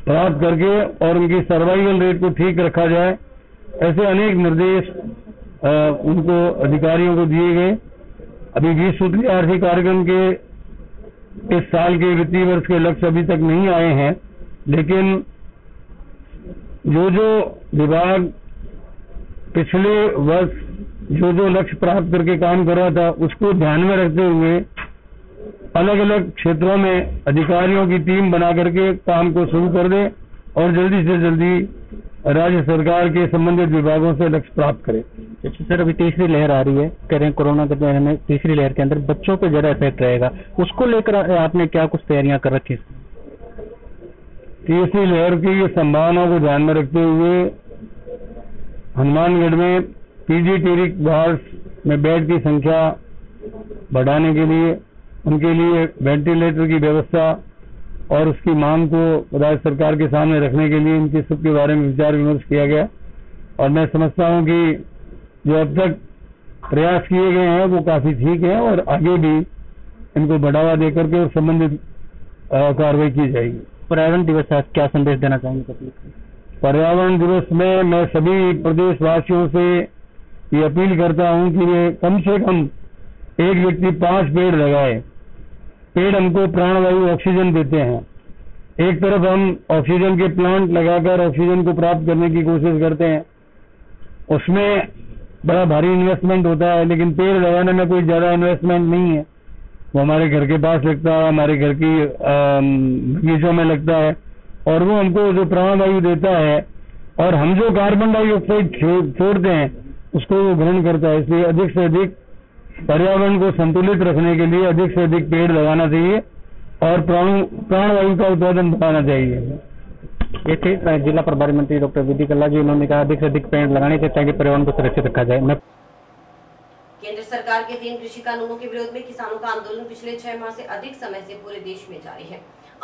प्राप्त करके और उनकी सर्वाइवल रेट को ठीक रखा जाए, ऐसे अनेक निर्देश उनको अधिकारियों को दिए गए। अभी 20 सूत्री आर्थिक कार्यक्रम के इस साल के वित्तीय वर्ष के लक्ष्य अभी तक नहीं आए हैं, लेकिन जो विभाग पिछले वर्ष जो लक्ष्य प्राप्त करके काम कर रहा था उसको ध्यान में रखते हुए अलग अलग क्षेत्रों में अधिकारियों की टीम बना करके काम को शुरू कर दे और जल्दी से जल्दी राज्य सरकार के संबंधित विभागों से लक्ष्य प्राप्त करें। अच्छा सर, अभी तीसरी लहर आ रही है, कह रहे हैं कोरोना के बारे में, तीसरी लहर के अंदर बच्चों पे ज्यादा इफेक्ट रहेगा, उसको लेकर आपने क्या कुछ तैयारियां कर रखी? तीसरी लहर की संभावना को ध्यान में रखते हुए हनुमानगढ़ में पीजीटीरिक वार्ड में बेड की संख्या बढ़ाने के लिए, उनके लिए वेंटिलेटर की व्यवस्था और उसकी मांग को राज्य सरकार के सामने रखने के लिए इनके सब के बारे में विचार विमर्श किया गया। और मैं समझता हूं कि जो अब तक प्रयास किए गए हैं वो काफी ठीक है और आगे भी इनको बढ़ावा देकर के और संबंधित कार्रवाई की जाएगी। पर्यावरण दिवस आज क्या संदेश देना चाहेंगे? पर्यावरण दिवस में मैं सभी प्रदेशवासियों से ये अपील करता हूं कि वे कम से कम एक व्यक्ति 5 पेड़ लगाए। पेड़ हमको प्राणवायु ऑक्सीजन देते हैं। एक तरफ हम ऑक्सीजन के प्लांट लगाकर ऑक्सीजन को प्राप्त करने की कोशिश करते हैं, उसमें बड़ा भारी इन्वेस्टमेंट होता है, लेकिन पेड़ लगाने में कोई ज्यादा इन्वेस्टमेंट नहीं है। वो हमारे घर के पास लगता है, हमारे घर की बगीचों में लगता है और वो हमको जो प्राणवायु देता है और हम जो कार्बन डाइऑक्साइड छोड़ते हैं उसको वो ग्रहण करता है। इसलिए अधिक से अधिक पर्यावरण को संतुलित रखने के लिए अधिक से अधिक पेड़ लगाना चाहिए और प्राणवायु का उत्पादन बढ़ाना चाहिए। ये थे जिला प्रभारी मंत्री डॉक्टर विधि कल्ला जी। उन्होंने कहा अधिक से अधिक पेड़ लगाने चाहिए ताकि पर्यावरण को सुरक्षित रखा जाए। केंद्र सरकार के 3 कृषि कानूनों के विरोध में किसानों का आंदोलन पिछले 6 माह से अधिक समय से पूरे देश में जारी है।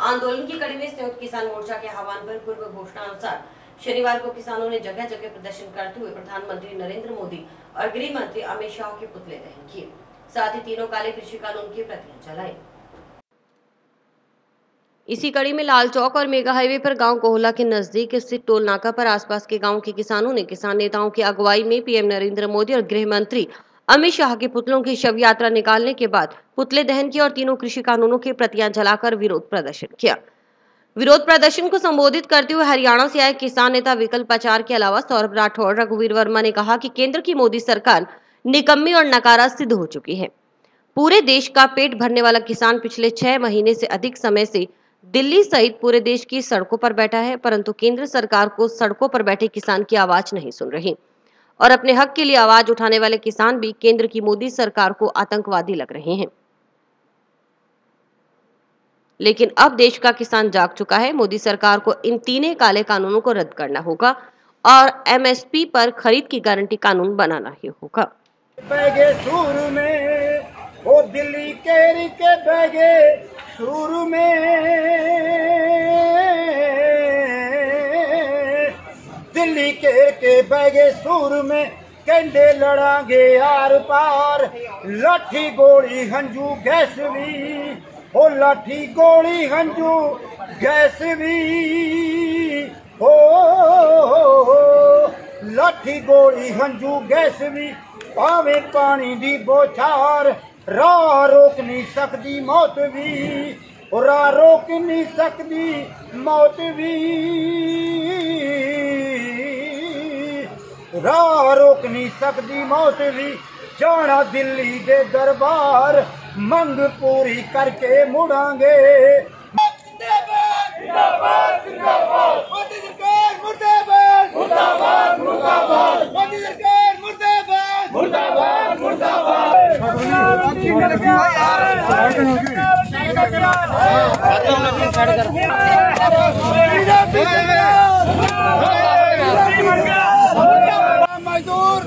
आंदोलन की कड़ी में संयुक्त किसान मोर्चा के आह्वान पर पूर्व घोषणा अनुसार शनिवार को किसानों ने जगह जगह प्रदर्शन करते हुए प्रधानमंत्री नरेंद्र मोदी और गृह मंत्री अमित शाह के पुतले दहन किए। साथ ही तीनों काले कृषि कानून की प्रतियां जलाई। इसी कड़ी में लाल चौक और मेगा हाईवे पर गांव कोहला के नजदीक स्थित टोल नाका पर आसपास के गांव के किसानों ने किसान नेताओं की अगुवाई में पीएम नरेंद्र मोदी और गृह मंत्री अमित शाह के पुतलों की शव यात्रा निकालने के बाद पुतले दहन किए और तीनों कृषि कानूनों की प्रतियां जलाकर विरोध प्रदर्शन किया। विरोध प्रदर्शन को संबोधित करते हुए हरियाणा से आए किसान नेता विकल्प आचार के अलावा सौरभ राठौर, रघुवीर वर्मा ने कहा कि केंद्र की मोदी सरकार निकम्मी और नकारा सिद्ध हो चुकी है। पूरे देश का पेट भरने वाला किसान पिछले 6 महीने से अधिक समय से दिल्ली सहित पूरे देश की सड़कों पर बैठा है, परंतु केंद्र सरकार को सड़कों पर बैठे किसान की आवाज नहीं सुन रही और अपने हक के लिए आवाज उठाने वाले किसान भी केंद्र की मोदी सरकार को आतंकवादी लग रहे हैं। लेकिन अब देश का किसान जाग चुका है। मोदी सरकार को इन 3 काले कानूनों को रद्द करना होगा और एमएसपी पर खरीद की गारंटी कानून बनाना ही होगा। बैगे सूर में वो दिल्ली केरी के बैगे सूर में, दिल्ली के बैगे सूर में कंडे लड़ांगे आर पार, लाठी गोली हंजू गैस भी, ओ लाठी गोली हंजू गैस भी, ओ लाठी गोली हंजू गैस भी, पावे पानी दी बोछार, राह रोक नहीं सकती मौत भी, राह रोक नहीं सकती मौत भी, राह रोक नहीं सकती मौत भी, जाना दिल्ली दे दरबार, मंग पूरी करके मुड़ांगे। मुर्दाबाद मुर्दाबाद मोदी सरकार मुर्दाबाद मुर्दाबाद मुर्दाबाद मोदी सरकार मुर्दाबाद मुर्दाबाद मुर्दाबाद। मजदूर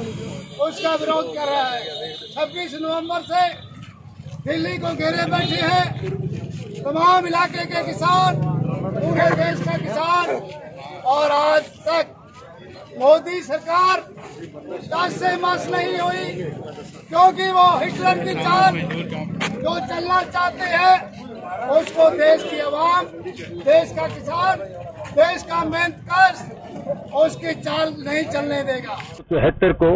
उसका विरोध कर रहा है। 26 नवंबर से दिल्ली को घेरे बैठे हैं तमाम इलाके के किसान, पूरे देश का किसान, और आज तक मोदी सरकार 10 से मस नहीं हुई, क्योंकि वो हिटलर की चाल जो चलना चाहते हैं उसको देश की आवाम, देश का किसान, देश का मेहनतकश उसकी चाल नहीं चलने देगा। 73 को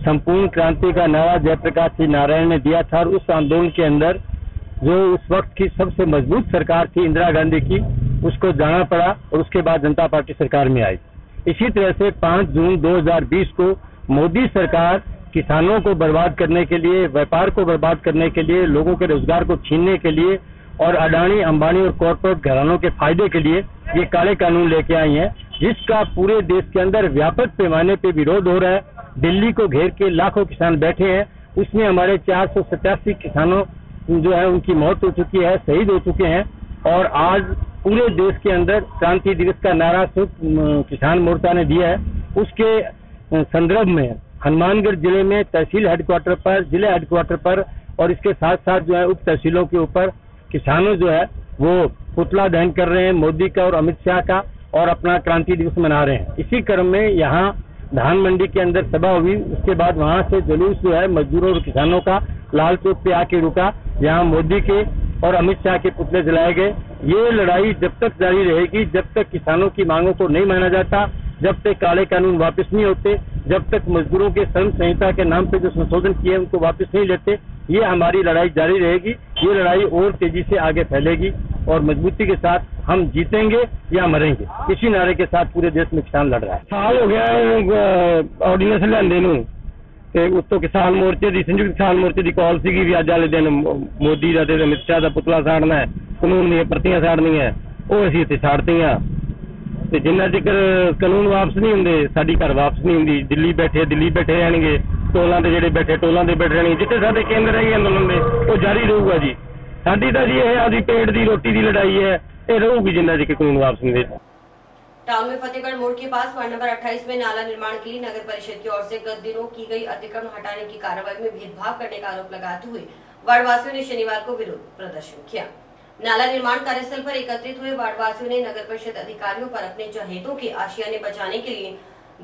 संपूर्ण क्रांति का नारा जयप्रकाश जी नारायण ने दिया था और उस आंदोलन के अंदर जो उस वक्त की सबसे मजबूत सरकार थी इंदिरा गांधी की, उसको जाना पड़ा और उसके बाद जनता पार्टी सरकार में आई। इसी तरह से 5 जून 2020 को मोदी सरकार किसानों को बर्बाद करने के लिए, व्यापार को बर्बाद करने के लिए, लोगों के रोजगार को छीनने के लिए और अडानी, अंबानी और कॉर्पोरेट घरानों के फायदे के लिए ये काले कानून लेके आई हैं, जिसका पूरे देश के अंदर व्यापक पैमाने पे विरोध हो रहा है। दिल्ली को घेर के लाखों किसान बैठे हैं, उसमें हमारे 487 किसानों जो है उनकी मौत हो चुकी है, शहीद हो चुके हैं। और आज पूरे देश के अंदर क्रांति दिवस का नारा किसान मोर्चा ने दिया है। उसके संदर्भ में हनुमानगढ़ जिले में तहसील हेडक्वार्टर पर, जिले हेडक्वार्टर पर और इसके साथ साथ जो है उप तहसीलों के ऊपर किसानों जो है वो पुतला दहन कर रहे हैं मोदी का और अमित शाह का, और अपना क्रांति दिवस मना रहे हैं। इसी क्रम में यहाँ धान मंडी के अंदर सभा हुई, उसके बाद वहाँ से जुलूस जो है मजदूरों और किसानों का लाल चौक पे आके रुका, यहाँ मोदी के और अमित शाह के पुतले जलाए गए। ये लड़ाई जब तक जारी रहेगी, जब तक किसानों की मांगों को नहीं माना जाता, जब तक काले कानून वापस नहीं होते, जब तक मजदूरों के श्रम संहिता के नाम पे जो संशोधन किए उनको वापस नहीं लेते, ये हमारी लड़ाई जारी रहेगी। ये लड़ाई और तेजी से आगे फैलेगी और मजबूती के साथ हम जीतेंगे या मरेंगे, इसी नारे के साथ पूरे देश में किसान लड़ रहा है। साल हो गया ऑर्डिनेंस लियांदे नूं ते उत्तों किसान मोर्चे दी, संयुक्त किसान मोर्चे दी कॉल सी भी अज वाले दिन मोदी का ते अमित शाह का पुतला साड़ना है, कानून दी प्रतियां साड़नी है, वो असीं इत्थे साड़तीआं। ते जिन्ना चिकर कानून वापस नहीं होंदे साडी घर वापस नहीं होंदी। दिल्ली बैठे रहणगे, टोलां ते जिहड़े बैठे टोलां ते बैठे रहणगे, जिथे साडे केंद्र है अंदोलन दे वो जारी रहूगा जी। साडी तां जी ये आदि पेट दी रोटी दी लड़ाई है, ये रहूगी जिन्ना चिकर कानून वापस नहीं दे। टाउन में फतेहगढ़ मोड़ के पास वार्ड नंबर 28 में नाला निर्माण के लिए नगर परिषद की ओर से गत दिनों की गई अतिक्रमण हटाने की कार्रवाई में भेदभाव करने का आरोप लगाते हुए वार्डवासियों ने शनिवार को विरोध प्रदर्शन किया। नाला निर्माण कार्यस्थल पर एकत्रित हुए वार्डवासियों ने नगर परिषद अधिकारियों पर अपने चहेतों के आशियाने बचाने के लिए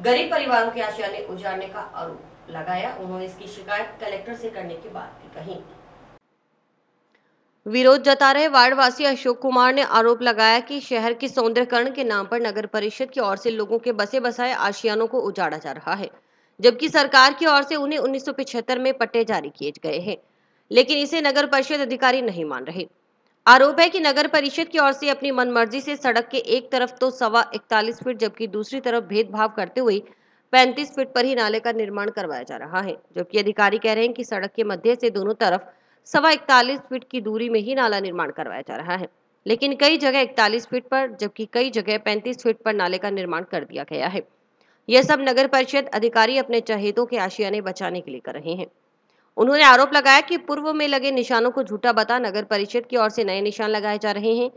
गरीब परिवारों के आशियाने उजाड़ने का आरोप लगाया। उन्होंने इसकी शिकायत कलेक्टर से करने की बात भी कही। विरोध जता रहे वार्डवासी अशोक कुमार ने आरोप लगाया कि शहर के सौंदर्यकरण के नाम पर नगर परिषद की ओर से लोगों के बसे बसाए आशियानों को उजाड़ा जा रहा है, जबकि सरकार की ओर से उन्हें 1975 में पट्टे जारी किए गए हैं, लेकिन इसे नगर परिषद अधिकारी नहीं मान रहे। आरोप है कि नगर परिषद की ओर से अपनी मनमर्जी से सड़क के एक तरफ तो 41 फीट जबकि दूसरी तरफ भेदभाव करते हुए 35 फीट पर ही नाले का निर्माण करवाया जा रहा है, जबकि अधिकारी कह रहे हैं कि सड़क के मध्य से दोनों तरफ 41 फीट की दूरी में ही नाला निर्माण करवाया जा रहा है, लेकिन कई जगह 41 फीट पर जबकि कई जगह 35 फीट पर नाले का निर्माण कर दिया गया है। यह सब नगर परिषद अधिकारी अपने चहेतों के आशियाने बचाने के लिए कर रहे हैं। उन्होंने आरोप लगाया कि पूर्व में लगे निशानों को झूठा बता नगर परिषद की ओर से नए निशान लगाए जा रहे हैं।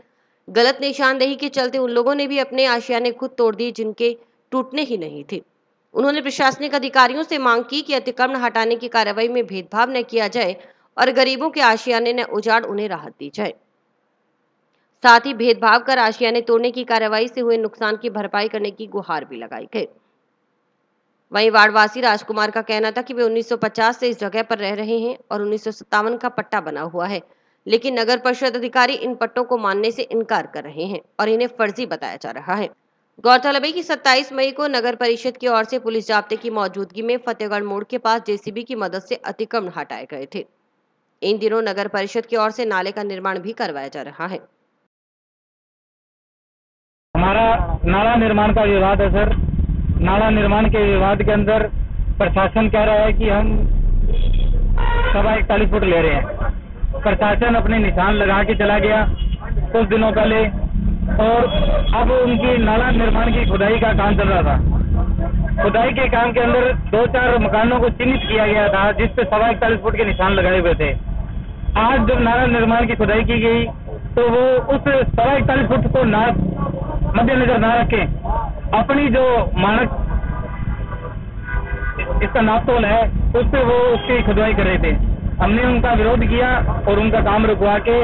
गलत निशानदेही के चलते उन लोगों ने भी अपने आशियाने खुद तोड़ दिए जिनके टूटने ही नहीं थे। उन्होंने प्रशासनिक अधिकारियों से मांग की कि अतिक्रमण हटाने की कार्रवाई में भेदभाव न किया जाए और गरीबों के आशियाने न उजाड़ उन्हें राहत दी जाए। साथ ही भेदभाव कर आशियाने तोड़ने की कार्रवाई से हुए नुकसान की भरपाई करने की गुहार भी लगाई गई। वहीं वार्डवासी राजकुमार का कहना था कि वे 1950 से इस जगह पर रह रहे हैं और 1957 का पट्टा बना हुआ है, लेकिन नगर परिषद अधिकारी इन पट्टों को मानने से इनकार कर रहे हैं और इन्हें फर्जी बताया जा रहा है। गौरतलब है कि 27 मई को नगर परिषद की ओर से पुलिस जाब्ते की मौजूदगी में फतेहगढ़ मोड़ के पास जेसीबी की मदद से अतिक्रमण हटाए गए थे। इन दिनों नगर परिषद की ओर से नाले का निर्माण भी करवाया जा रहा है। हमारा नाला निर्माण का विवाद है सर। नाला निर्माण के विवाद के अंदर प्रशासन कह रहा है कि हम 41 फुट ले रहे हैं। प्रशासन अपने निशान लगा के चला गया कुछ दिनों पहले, और अब उनकी नाला निर्माण की खुदाई का काम चल रहा था। खुदाई के काम के अंदर 2-4 मकानों को चिन्हित किया गया था जिसपे 41 फुट के निशान लगाए हुए थे। आज जब नाला निर्माण की खुदाई की गई तो वो उस 41 फुट को मद्देनजर न रखे अपनी जो मानक इसका नापतोल है उस पर वो उसकी खुदाई कर रहे थे। हमने उनका विरोध किया और उनका काम रुकवा के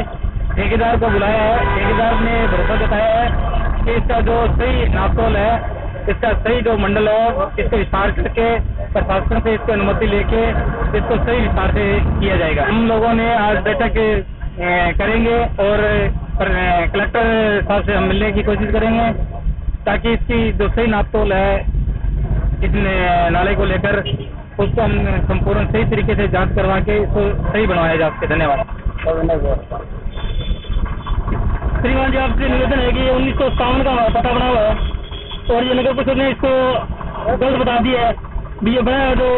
ठेकेदार को बुलाया है। ठेकेदार ने भरोसा जताया है कि इसका जो सही नापतोल है, इसका सही जो मंडल है, इसको विस्तार करके प्रशासन से इसकी अनुमति लेके इसको सही विस्तार से किया जाएगा। हम लोगों ने आज बैठक करेंगे और कलेक्टर साहब से हम मिलने की कोशिश करेंगे ताकि इसकी जो सही नापतोल है इस नाले को लेकर उसको हम संपूर्ण सही तरीके से जांच करवा के इसको सही बनवाया जा सके। धन्यवाद। श्रीमान जी, आपसे निवेदन है कि 1957 का पता बना हुआ है और ये नगर परिषद ने इसको गलत बता दिया है। भी ये बना जो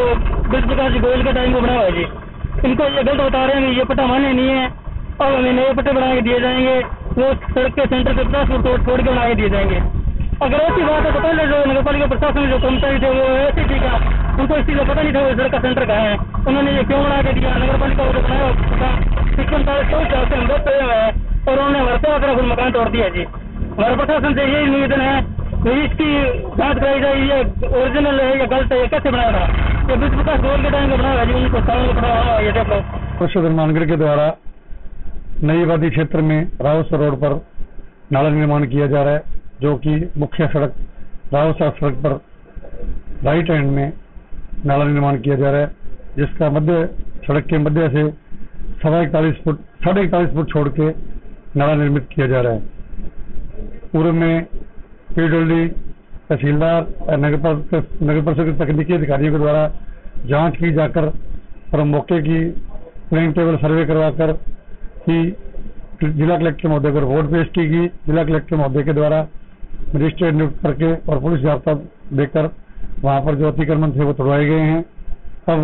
गलत प्रकार से गोयल के टाइम को बना हुआ है जी, इनको ये गलत बता रहे हैं। ये पट्टा मान्य नहीं है अब हमें नए पट्टे बना के दिए जाएंगे, वो सड़क के सेंटर पे 50 फुट छोड़ के बना के दिए जाएंगे। अगर ऐसी बात है तो पहले जो नगर पालिका प्रशासन जो कर्मचारी थे वो ऐसे ठीक है, उनको इस चीज का पता नहीं था वो सड़क का सेंटर कहाँ है, उन्होंने ये क्यों बना के दिया। नगर पालिका को बनाया सिस्टम था, क्यों चाहते हम लोग हुए हैं और उन्होंने हमारे तरह फिर मकान तोड़ दिया जी। हमारे प्रशासन से यही निवेदन है कि इसकी जांच कराई जाए, ये ओरिजिनल है या गलत है, ये कैसे बनाया था, ये विश्व विकास गोल के टाइम का बनाया जी, उनको सामने पड़ा ये देख लो। परिषद हनुमानगढ़ के द्वारा नई आबादी क्षेत्र में रावसा रोड पर नाला निर्माण किया जा रहा है, जो कि मुख्य सड़क रावसा सड़क पर राइट हैंड में नाला निर्माण किया जा रहा है, जिसका मध्य सड़क के मध्य से 41.5 फुट छोड़ के नाला निर्मित किया जा रहा है। पूर्व में पीडब्ल्यूडी तहसीलदार और नगर परिषद के तकनीकी अधिकारियों के द्वारा जांच की जाकर और मौके की प्लानिंग टेबल सर्वे करवाकर ही जिला कलेक्टर महोदय को रिपोर्ट पेश की गई। जिला कलेक्टर महोदय के द्वारा मजिस्ट्रेट नियुक्त करके और पुलिस जाब्ता देकर वहां पर जो अतिक्रमण थे वो तोड़वाए गए हैं। अब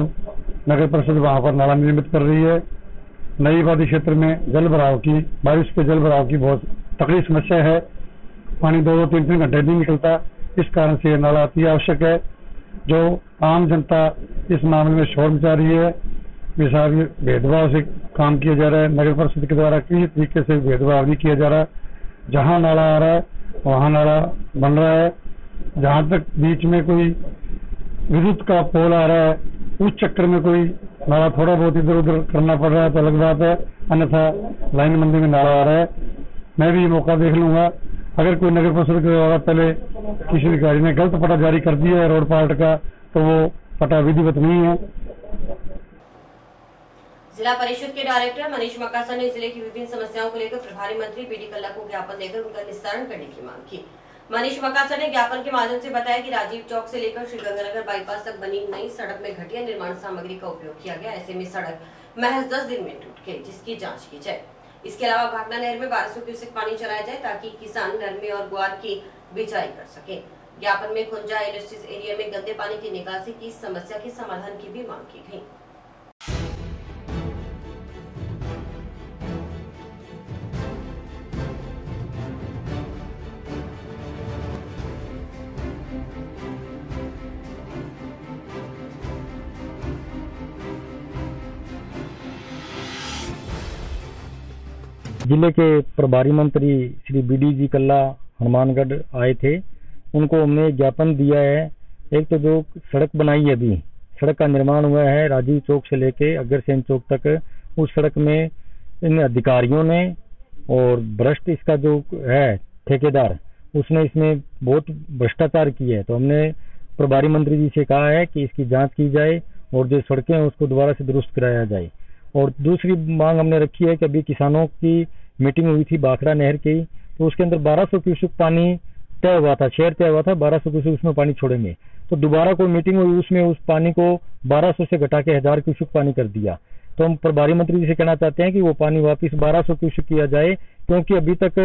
नगर परिषद वहां पर नाला निर्मित कर रही है। नई आबादी क्षेत्र में जल भराव की, बारिश के जल भराव की बहुत तकलीफ समस्या है, पानी 2-3 घंटे नहीं निकलता, इस कारण से नाला अति आवश्यक है। जो आम जनता इस मामले में शोर मचा रही है, भेदभाव से काम किया जा रहा है। नगर परिषद के द्वारा किसी तरीके से भेदभाव नहीं किया जा रहा, जहां नाला आ रहा है वहां नाला बन रहा है। जहां तक बीच में कोई विद्युत का पोल आ रहा है उस चक्कर में कोई नाला थोड़ा बहुत इधर उधर करना पड़ रहा है तो अलग बात है, अन्यथा लाइन बंदी में नाला आ रहा है। मैं भी ये मौका देख लूंगा, अगर कोई नगर परिषद के द्वारा पहले किसी अधिकारी ने गलत पटा जारी कर दिया है रोड पार्ट का, तो वो पटा विधिवत नहीं है। जिला परिषद के डायरेक्टर मनीष मकासा ने जिले की विभिन्न समस्याओं को लेकर प्रभारी मंत्री बीडी कल्ला को ज्ञापन देकर उनका निस्तारण करने की मांग की। मनीष मकासा ने ज्ञापन के माध्यम से बताया कि राजीव चौक से लेकर श्रीगंगानगर बाईपास तक बनी नई सड़क में घटिया निर्माण सामग्री का उपयोग किया गया। ऐसे में सड़क महज 10 दिन में टूट गई, जिसकी जांच की जाए। इसके अलावा भागना नहर में 1200 क्यूसेक पानी चलाया जाए ताकि किसान नरमे और ग्वार की बिजाई कर सके। ज्ञापन में खुंजा इंडस्ट्रीज एरिया में गंदे पानी की निकासी की समस्या के समाधान की भी मांग की गई। जिले के प्रभारी मंत्री श्री बीडी जी कल्ला हनुमानगढ़ आए थे, उनको हमने ज्ञापन दिया है। एक तो जो सड़क बनाई है, अभी सड़क का निर्माण हुआ है राजीव चौक से लेके अग्रसेन चौक तक, उस सड़क में इन अधिकारियों ने और भ्रष्ट इसका जो है ठेकेदार, उसने इसमें बहुत भ्रष्टाचार किया है। तो हमने प्रभारी मंत्री जी से कहा है कि इसकी जांच की जाए और जो सड़कें हैं उसको दोबारा से दुरुस्त कराया जाए। और दूसरी मांग हमने रखी है कि अभी किसानों की मीटिंग हुई थी भाखड़ा नहर की, तो उसके अंदर 1200 क्यूसेक पानी तय हुआ था, शेयर तय हुआ था 1200 क्यूसेक उसमें पानी छोड़ेंगे। तो दोबारा कोई मीटिंग हुई, उसमें उस पानी को 1200 से घटा के 1000 क्यूसेक पानी कर दिया। तो हम प्रभारी मंत्री जी से कहना चाहते हैं कि वो पानी वापस 1200 क्यूसेक किया जाए, क्योंकि अभी तक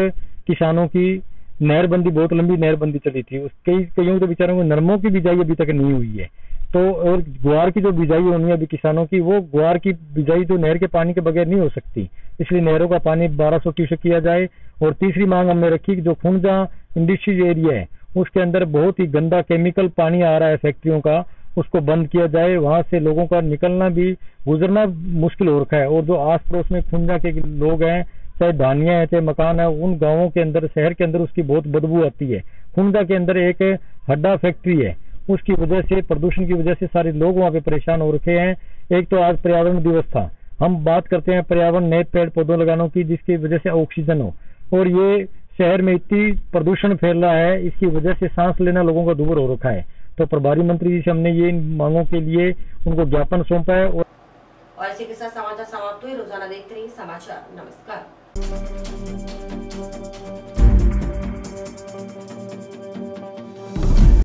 किसानों की नहरबंदी, बहुत लंबी नहरबंदी चली थी, कईयों तो बेचारों को नरमों की बिजाई अभी तक नहीं हुई है। तो और ग्वार की जो बिजाई होनी है अभी किसानों की, वो ग्वार की बिजाई तो नहर के पानी के बगैर नहीं हो सकती, इसलिए नहरों का पानी 1200 क्यूसेक किया जाए। और तीसरी मांग हमने रखी कि जो खुंजा इंडस्ट्रीज एरिया है उसके अंदर बहुत ही गंदा केमिकल पानी आ रहा है फैक्ट्रियों का, उसको बंद किया जाए। वहां से लोगों का निकलना भी, गुजरना मुश्किल हो रखा है। और जो आस पड़ोस में खुंजा के लोग हैं, चाहे धानिया है चाहे मकान है, उन गाँवों के अंदर, शहर के अंदर उसकी बहुत बदबू आती है। खुंजा के अंदर एक हड्डा फैक्ट्री है, उसकी वजह से, प्रदूषण की वजह से सारे लोग वहाँ पे परेशान हो रखे हैं। एक तो आज पर्यावरण दिवस था, हम बात करते हैं पर्यावरण, नए पेड़ पौधों लगाने की, जिसकी वजह से ऑक्सीजन हो, और ये शहर में इतनी प्रदूषण फैल रहा है, इसकी वजह से सांस लेना लोगों का दूभर हो रखा है। तो प्रभारी मंत्री जी से हमने ये मांगों के लिए उनको ज्ञापन सौंपा है। और इसी के साथ समाचार समाप्त हुए। रोजाना देखते रहिए समाचार। नमस्कार।